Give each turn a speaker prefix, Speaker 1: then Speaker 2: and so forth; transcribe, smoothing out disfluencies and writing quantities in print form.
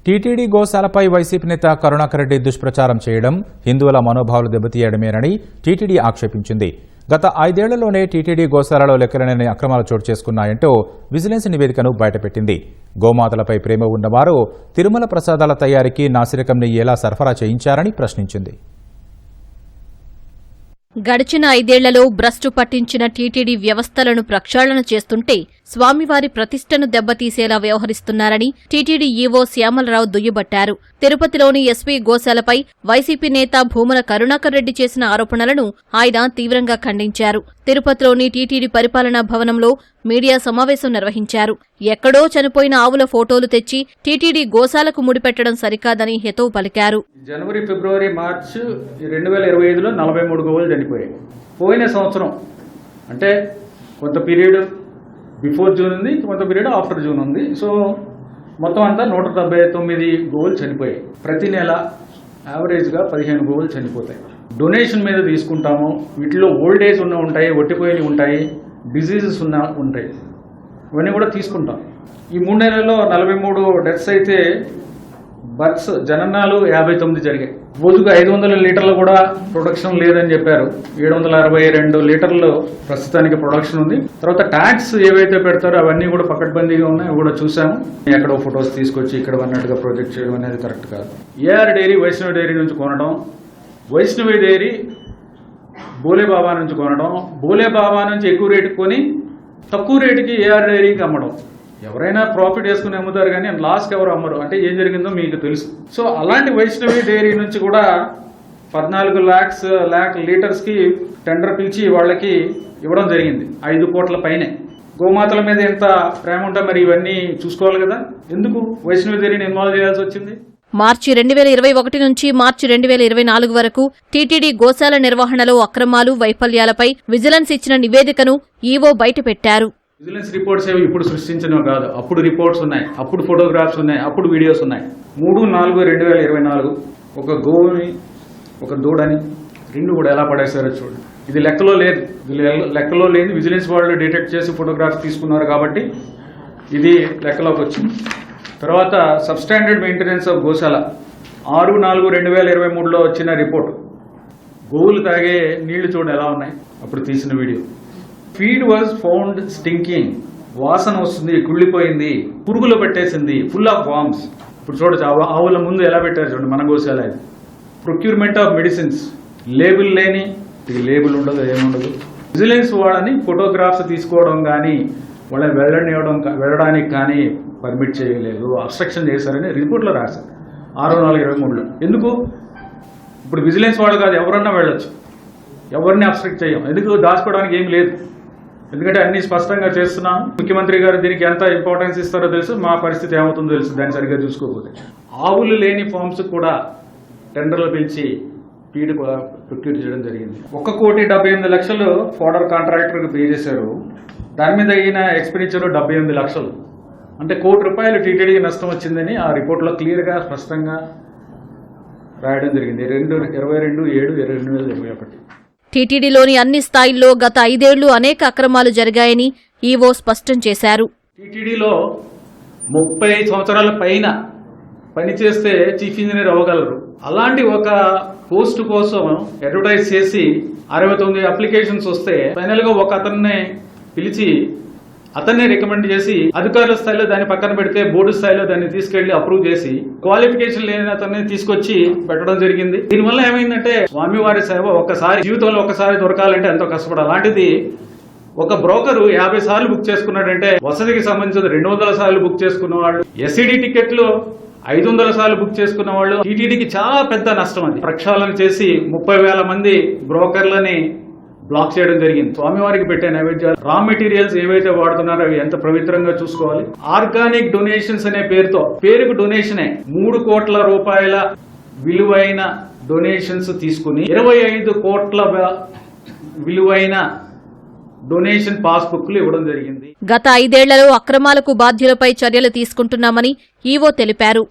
Speaker 1: TTD గోశాలపై YCP నేత కరుణాకర్ రెడ్డి దుష్ప్రచారం చేయడం హిందువుల మనోభావాలు దెబ్బతీయడమేనని టీటీడీ ఆక్షేపించింది. గత 5 ఏళ్లలోనే టీటీడీ గోశాలలో లెక్కలేని అక్రమాలు చోటు చేసుకున్నాయంటూ విజిలెన్స్ నివేదికను బయటపెట్టింది. గోమాతలపై ప్రేమ ఉన్నవారు తిరుమల ప్రసాదాల తయారీకి నాసిరకం నెయ్యి ఎలా సరఫరా చేయించారని ప్రశ్నించింది.
Speaker 2: గడిచిన 5 ఏళ్లలో భ్రష్టు పట్టించిన టీటీడీ వ్యవస్థలను ప్రక్షాళన చేస్తుంటే స్వామివారి ప్రతిష్టను దెబ్బతీసేలా వ్యవహరిస్తున్నారని టీటీడీ ఈవో శ్యామలరావు దుయ్యబట్టారు. తిరుపతిలోని ఎస్వీ గోశాలపై వైసీపీ నేత భూమన కరుణాకర్ రెడ్డి చేసిన ఆరోపణలను ఆయన తీవ్రంగా ఖండించారు. తిరుపతిలోని టీటీడీ పరిపాలనా భవనంలో మీడియా సమావేశం నిర్వహించారు. ఎక్కడో చనిపోయిన ఆవుల ఫోటోలు తెచ్చి టీటీడీ గోశాలకు ముడిపెట్టడం సరికాదని హితవు పలికారు.
Speaker 3: జనవరి, ఫిబ్రవరి, మార్చి 2025లో 43 గోవులు చనిపోయాయి. పోయిన సంవత్సరం అంటే కొంత పీరియడ్ బిఫోర్ జూన్ ఉంది, కొంత పీరియడ్ ఆఫ్టర్ జూన్ ఉంది. సో మొత్తం అంతా 179 గోవులు చనిపోయాయి. ప్రతి నెల యావరేజ్గా 15 గోవులు చనిపోతాయి. డొనేషన్ మీద తీసుకుంటాము. వీటిలో ఓల్డ్ ఏజ్ ఉంటాయి, ఒట్టిపోయినవి ఉంటాయి, డిజీజెస్ ఉంటాయి. ఇవన్నీ కూడా తీసుకుంటాం. ఈ 3 నెలల్లో 43 డెత్స్ అయితే బర్త్స్ జననాలు 59 జరిగాయి. రోజుకు 500 లీటర్లు కూడా ప్రొడక్షన్ లేదని చెప్పారు. 762 లీటర్లు ప్రస్తుతానికి ప్రొడక్షన్ ఉంది. తర్వాత ట్యాక్స్ ఏవైతే పెడతారో అవన్నీ కూడా పకడ్బందీగా ఉన్నాయి, అవి కూడా చూసాము. ఎక్కడో ఫొటోస్ తీసుకొచ్చి ఇక్కడ అన్నట్టుగా ప్రొజెక్ట్ చేయడం అనేది కరెక్ట్ కాదు. ఏఆర్ డైరీ వైష్ణవి డైరీ నుంచి కొనడం, వైష్ణవి డైరీ బోలేబాబా నుంచి కొనడం, బోలేబాబా నుంచి ఎక్కువ రేటుకి కొని తక్కువ రేటుకి ఏఆర్ డైరీకి అమ్మడం. ఎవరైనా ప్రాఫిట్ వేసుకుని అమ్ముతారు కానీ లాస్కి ఎవరు అమ్మరు. అంటే ఏం జరిగిందో మీకు తెలుసు. సో అలాంటి వైష్ణవి డైరీ నుంచి కూడా 14 lakh లీటర్స్కి టెండర్ పిలిచి వాళ్ళకి ఇవ్వడం జరిగింది. 5 కోట్ల పైనే. గోమాతల మీద ఎంత ప్రేమ ఉంటే మరి ఇవన్నీ చూసుకోవాలి కదా. ఎందుకు వైష్ణవి డైరీని ఇన్వాల్వ్ చేయాల్సి వచ్చింది?
Speaker 2: మార్చి 2021 నుంచి మార్చి 2024 వరకు టీటీడీ గోశాల నిర్వహణలో అక్రమాలు, వైఫల్యాలపై విజిలెన్స్ ఇచ్చిన నివేదికను ఈవో బయటపెట్టారు.
Speaker 3: విజిలెన్స్ రిపోర్ట్స్ ఏవి ఇప్పుడు సృష్టించడం కాదు. అప్పుడు రిపోర్ట్స్ ఉన్నాయి, అప్పుడు ఫోటోగ్రాఫ్స్ ఉన్నాయి, అప్పుడు వీడియోస్ ఉన్నాయి. 3/4/2024 ఒక గోవుని, ఒక దూడని 2 కూడా ఎలా పడేశారో చూడండి. ఇది లెక్కలో లేదు. లెక్కలో లేదు. విజిలెన్స్ వాళ్ళు డిటెక్ట్ చేసి ఫోటోగ్రాఫ్స్ తీసుకున్నారు కాబట్టి ఇది లెక్కలోకి వచ్చింది. తర్వాత సబ్స్టాండర్డ్ మెయింటెనెన్స్ ఆఫ్ గోశాల 6/4/2023లో వచ్చిన రిపోర్ట్. గోవులు తాగే నీళ్లు చూడండి ఎలా ఉన్నాయి. అప్పుడు తీసిన video. Feed was found stinking, వాసన వస్తుంది, కుళ్ళిపోయింది, పురుగులు పెట్టేసింది, ఫుల్ ఆఫ్ వామ్స్. ఇప్పుడు చూడొచ్చు ఆవుల ముందు ఎలా పెట్టారు చూడండి మన గోశాల. ఇది ప్రొక్యూర్మెంట్ ఆఫ్ మెడిసిన్స్, లేబుల్ లేని, లేబుల్ ఉండదు, ఏముండదు. విజిలెన్స్ వాళ్ళని ఫోటోగ్రాఫ్స్ తీసుకోవడం కానీ వాళ్ళని వెళ్ళడానికి కానీ పర్మిట్ చేయలేదు, అబ్స్ట్రక్షన్ చేశారని రిపోర్ట్లో రాశారు 6/4/23లో. ఎందుకు? ఇప్పుడు విజిలెన్స్ వాళ్ళు కాదు, ఎవరన్నా వెళ్ళొచ్చు, ఎవరిని అబ్స్ట్రక్ట్ చేయం. ఎందుకు? దాచుకోవడానికి ఏం లేదు. ఎందుకంటే అన్ని స్పష్టంగా చేస్తున్నాం. ముఖ్యమంత్రి గారు దీనికి ఎంత ఇంపార్టెన్స్ ఇస్తారో తెలుసు, మా పరిస్థితి ఏమవుతుందో తెలుసు దాన్ని సరిగ్గా చూసుకోకపోతే. ఆవులు లేని ఫార్మ్స్ కూడా టెండర్లు పిలిచి ఫీడ్ ప్రొక్యూర్ చేయడం జరిగింది. 1,78,00,000 ఫోడర్ కాంట్రాక్టర్కి పే చేశారు. దాని మీద అయిన ఎక్స్పెండిచర్ 78 లక్షలు. అంటే ₹1 కోటి టీటీడీకి నష్టం వచ్చిందని ఆ రిపోర్ట్లో క్లియర్గా స్పష్టంగా రాయడం జరిగింది. 22/7/2021.
Speaker 2: టీటీడీలోని అన్ని స్థాయిల్లో గత 5 ఏళ్లు అనేక అక్రమాలు జరిగాయని ఈవో స్పష్టం చేశారు.
Speaker 3: టీటీడీలో 30 సంవత్సరాల పైన పనిచేస్తే చీఫ్ ఇంజనీర్ అవ్వగలరు. అలాంటి ఒక పోస్ట్ కోసం అడ్వర్టైజ్ చేసి 69 అప్లికేషన్స్ వస్తే ఫైనల్ గా ఒక అతన్ని పిలిచి అతన్నే రికమెండ్ చేసి అధికారుల స్థాయిలో దాన్ని పక్కన పెడితే బోర్డు స్థాయిలో దాన్ని తీసుకెళ్లి అప్రూవ్ చేసి క్వాలిఫికేషన్ లేని అతన్ని తీసుకొచ్చి పెట్టడం జరిగింది. దీనివల్ల ఏమైందంటే స్వామివారి సేవ జీవితంలో ఒకసారి దొరకాలంటే ఎంతో కష్టపడాలి. అలాంటిది ఒక బ్రోకరు 50 సార్లు బుక్ చేసుకున్నాడంటే వసతికి సంబంధించిన 200 సార్లు బుక్ చేసుకున్న వాళ్ళు, ఎస్సీడీ టికెట్లు 500 సార్లు బుక్ చేసుకున్న వాళ్ళు. టీటీడీకి చాలా పెద్ద నష్టం. అది ప్రక్షాళన చేసి 30,000 మంది బ్రోకర్లని బ్లాక్ చేయడం జరిగింది. స్వామివారికి పెట్టే నైవేద్యాలు, రా మెటీరియల్స్ ఏవైతే వాడుతున్నారో అవి ఎంత పవిత్రంగా చూసుకోవాలి. ఆర్గానిక్ డొనేషన్స్ అనే పేరుకు డొనేషనే 3 కోట్ల రూపాయల విలువైన డొనేషన్స్ తీసుకుని 25 కోట్ల విలువైన డొనేషన్ పాస్బుక్లు ఇవ్వడం జరిగింది.
Speaker 2: గత 5 ఏళ్లలో అక్రమాలకు బాధ్యులపై చర్యలు తీసుకుంటున్నామని ఈవో తెలిపారు.